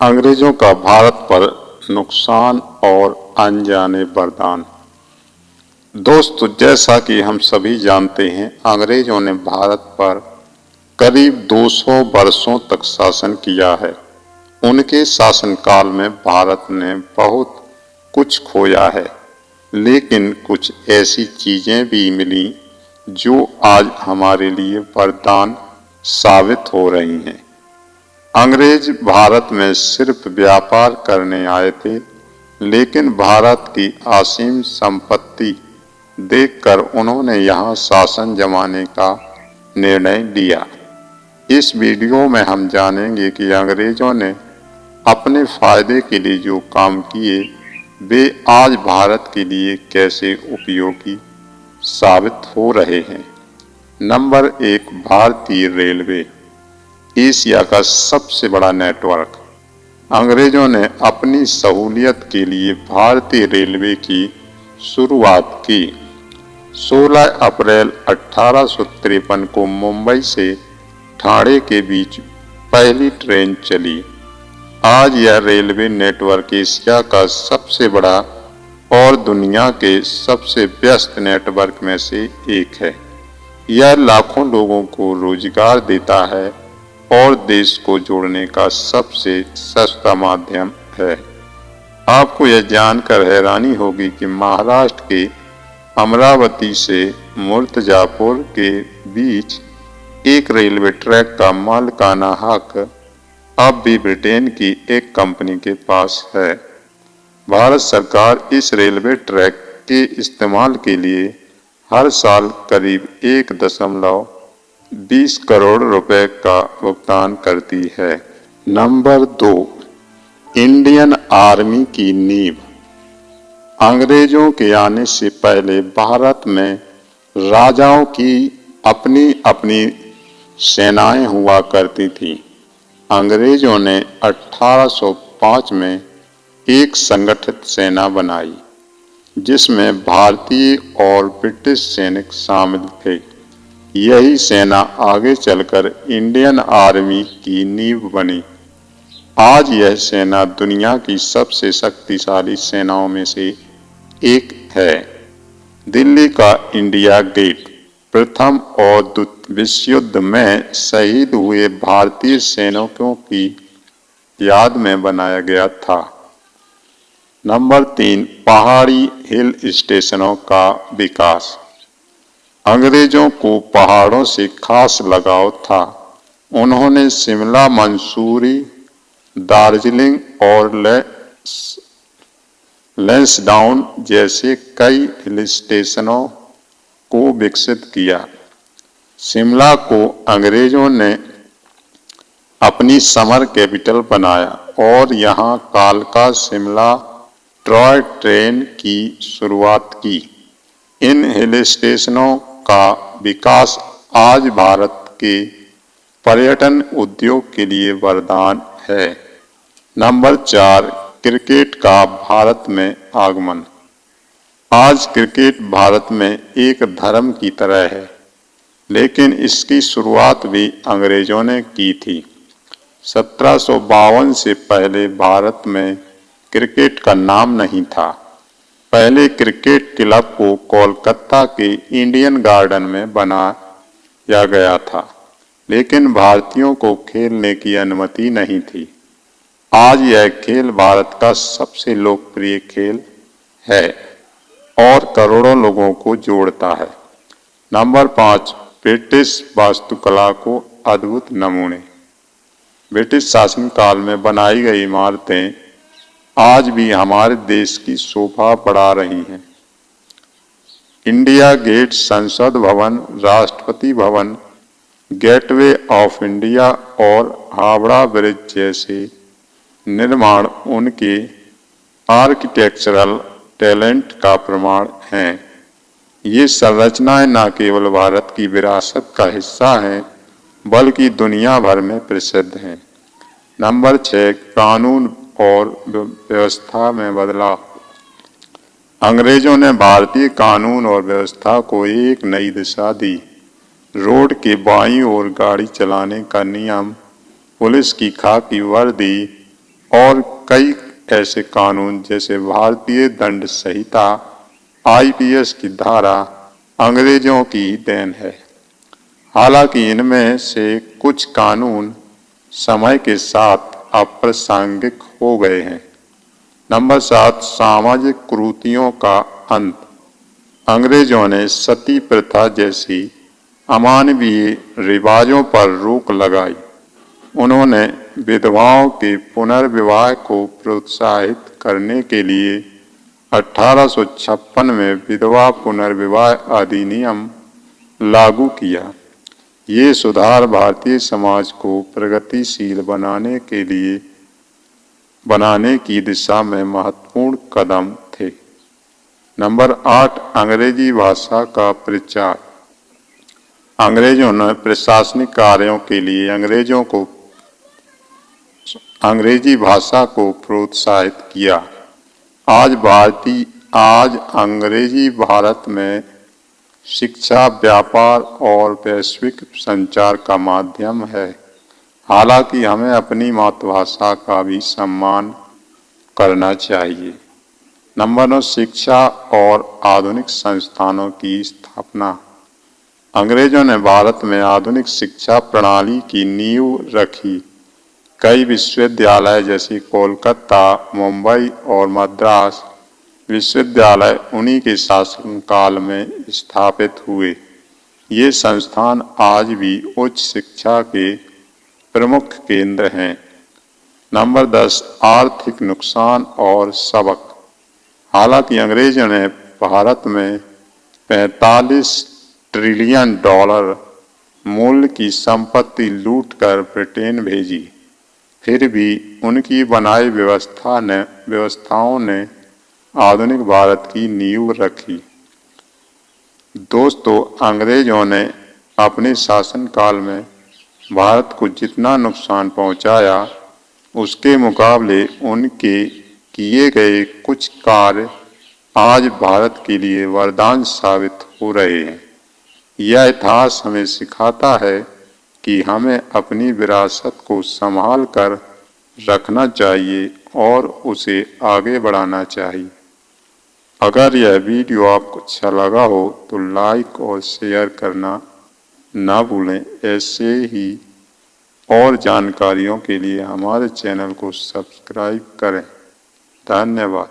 अंग्रेजों का भारत पर नुकसान और अनजाने वरदान। दोस्तों, जैसा कि हम सभी जानते हैं, अंग्रेजों ने भारत पर करीब 200 वर्षों तक शासन किया है। उनके शासनकाल में भारत ने बहुत कुछ खोया है, लेकिन कुछ ऐसी चीजें भी मिली जो आज हमारे लिए वरदान साबित हो रही हैं। अंग्रेज भारत में सिर्फ व्यापार करने आए थे, लेकिन भारत की असीम संपत्ति देखकर उन्होंने यहाँ शासन जमाने का निर्णय लिया। इस वीडियो में हम जानेंगे कि अंग्रेजों ने अपने फायदे के लिए जो काम किए, वे आज भारत के लिए कैसे उपयोगी साबित हो रहे हैं। नंबर 1, भारतीय रेलवे, एशिया का सबसे बड़ा नेटवर्क। अंग्रेजों ने अपनी सहूलियत के लिए भारतीय रेलवे की शुरुआत की। 16 अप्रैल 1853 को मुंबई से ठाणे के बीच पहली ट्रेन चली। आज यह रेलवे नेटवर्क एशिया का सबसे बड़ा और दुनिया के सबसे व्यस्त नेटवर्क में से एक है। यह लाखों लोगों को रोजगार देता है और देश को जोड़ने का सबसे सस्ता माध्यम है। आपको यह जानकर हैरानी होगी कि महाराष्ट्र के अमरावती से मुर्तजापुर के बीच एक रेलवे ट्रैक का मालिकाना हक अब भी ब्रिटेन की एक कंपनी के पास है। भारत सरकार इस रेलवे ट्रैक के इस्तेमाल के लिए हर साल करीब 1.20 करोड़ रुपए का भुगतान करती है। नंबर 2, इंडियन आर्मी की नींव। अंग्रेजों के आने से पहले भारत में राजाओं की अपनी अपनी सेनाएं हुआ करती थीं। अंग्रेजों ने 1805 में एक संगठित सेना बनाई, जिसमें भारतीय और ब्रिटिश सैनिक शामिल थे। यही सेना आगे चलकर इंडियन आर्मी की नींव बनी। आज यह सेना दुनिया की सबसे शक्तिशाली सेनाओं में से एक है। दिल्ली का इंडिया गेट प्रथम और द्वितीय विश्व युद्ध में शहीद हुए भारतीय सैनिकों की याद में बनाया गया था। नंबर 3, पहाड़ी हिल स्टेशनों का विकास। अंग्रेजों को पहाड़ों से खास लगाव था। उन्होंने शिमला, मंसूरी, दार्जिलिंग और लैंसडाउन जैसे कई हिल स्टेशनों को विकसित किया। शिमला को अंग्रेजों ने अपनी समर कैपिटल बनाया और यहाँ कालका शिमला टॉय ट्रेन की शुरुआत की। इन हिल स्टेशनों का विकास आज भारत के पर्यटन उद्योग के लिए वरदान है। नंबर 4, क्रिकेट का भारत में आगमन। आज क्रिकेट भारत में एक धर्म की तरह है, लेकिन इसकी शुरुआत भी अंग्रेजों ने की थी। 1752 से पहले भारत में क्रिकेट का नाम नहीं था। पहले क्रिकेट क्लब को कोलकाता के इंडियन गार्डन में बनाया गया था, लेकिन भारतीयों को खेलने की अनुमति नहीं थी। आज यह खेल भारत का सबसे लोकप्रिय खेल है और करोड़ों लोगों को जोड़ता है। नंबर 5, ब्रिटिश वास्तुकला को अद्भुत नमूने। ब्रिटिश शासनकाल में बनाई गई इमारतें आज भी हमारे देश की शोभा बढ़ा रही हैं। इंडिया गेट, संसद भवन, Rashtrapati Bhavan, gateway of India और हावड़ा ब्रिज जैसे निर्माण उनके आर्किटेक्चरल टैलेंट का प्रमाण हैं। ये संरचनाएं न केवल भारत की विरासत का हिस्सा हैं, बल्कि दुनिया भर में प्रसिद्ध हैं। नंबर 6, कानून और व्यवस्था में बदलाव। अंग्रेजों ने भारतीय कानून और व्यवस्था को एक नई दिशा दी। रोड के बाईं ओर गाड़ी चलाने का नियम, पुलिस की खाकी वर्दी और कई ऐसे कानून जैसे भारतीय दंड संहिता, आईपीएस की धारा अंग्रेजों की देन है। हालांकि इनमें से कुछ कानून समय के साथ अप्रासंगिक हो गए हैं। नंबर 7, सामाजिक कुरीतियों का अंत। अंग्रेजों ने सती प्रथा जैसी अमानवीय रिवाजों पर रोक लगाई। उन्होंने विधवाओं के पुनर्विवाह को प्रोत्साहित करने के लिए 1856 में विधवा पुनर्विवाह अधिनियम लागू किया। ये सुधार भारतीय समाज को प्रगतिशील बनाने की दिशा में महत्वपूर्ण कदम थे। नंबर 8, अंग्रेजी भाषा का प्रचार। अंग्रेजों ने प्रशासनिक कार्यों के लिए अंग्रेजी भाषा को प्रोत्साहित किया। आज अंग्रेजी भारत में शिक्षा, व्यापार और वैश्विक संचार का माध्यम है। हालांकि हमें अपनी मातृभाषा का भी सम्मान करना चाहिए। नंबर 9, शिक्षा और आधुनिक संस्थानों की स्थापना। अंग्रेजों ने भारत में आधुनिक शिक्षा प्रणाली की नींव रखी। कई विश्वविद्यालय जैसे कोलकाता, मुंबई और मद्रास विश्वविद्यालय उन्हीं के शासनकाल में स्थापित हुए। ये संस्थान आज भी उच्च शिक्षा के प्रमुख केंद्र हैं। नंबर 10, आर्थिक नुकसान और सबक। हालांकि अंग्रेजों ने भारत में 45 ट्रिलियन डॉलर मूल्य की संपत्ति लूटकर ब्रिटेन भेजी, फिर भी उनकी बनाई व्यवस्थाओं ने आधुनिक भारत की नींव रखी। दोस्तों, अंग्रेजों ने अपने शासनकाल में भारत को जितना नुकसान पहुंचाया, उसके मुकाबले उनके किए गए कुछ कार्य आज भारत के लिए वरदान साबित हो रहे हैं। यह इतिहास हमें सिखाता है कि हमें अपनी विरासत को संभाल कर रखना चाहिए और उसे आगे बढ़ाना चाहिए। अगर यह वीडियो आपको अच्छा लगा हो तो लाइक और शेयर करना ना भूलें। ऐसे ही और जानकारियों के लिए हमारे चैनल को सब्सक्राइब करें। धन्यवाद।